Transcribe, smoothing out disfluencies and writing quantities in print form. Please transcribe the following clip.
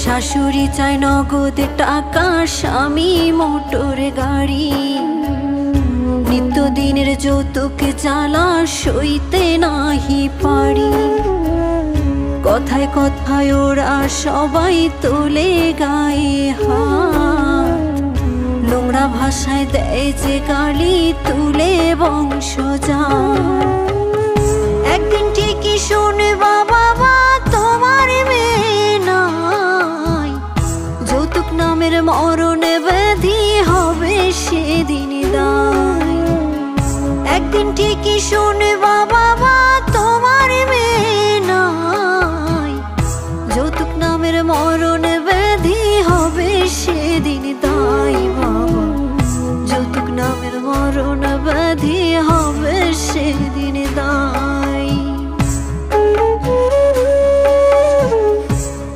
শাশুড়ি চায় নগদ টাকা, স্বামী মোটর গাড়ি। নিত্যদিনের যৌতুক জ্বালা সইতে নাহি পারি। কথায় কথায় ওরা সবাই তোলে গায়ে হাত, নোংরা ভাষায় দেয় যে গালি, তুলে বংশজাত। একদিন ঠিকই শুনবা বাবা তোমার মেয়ে নাই, যৌতুক নামের মরণ ব্যাধি হবে সেদিন দায়। একদিন ঠিকই শুনবা বাবা তোমার মেয়ে নাই, যৌতুক নামের মরণ ব্যাধি হবে সেদিন দায়। বাবা যৌতুক নামের মরণ ব্যাধি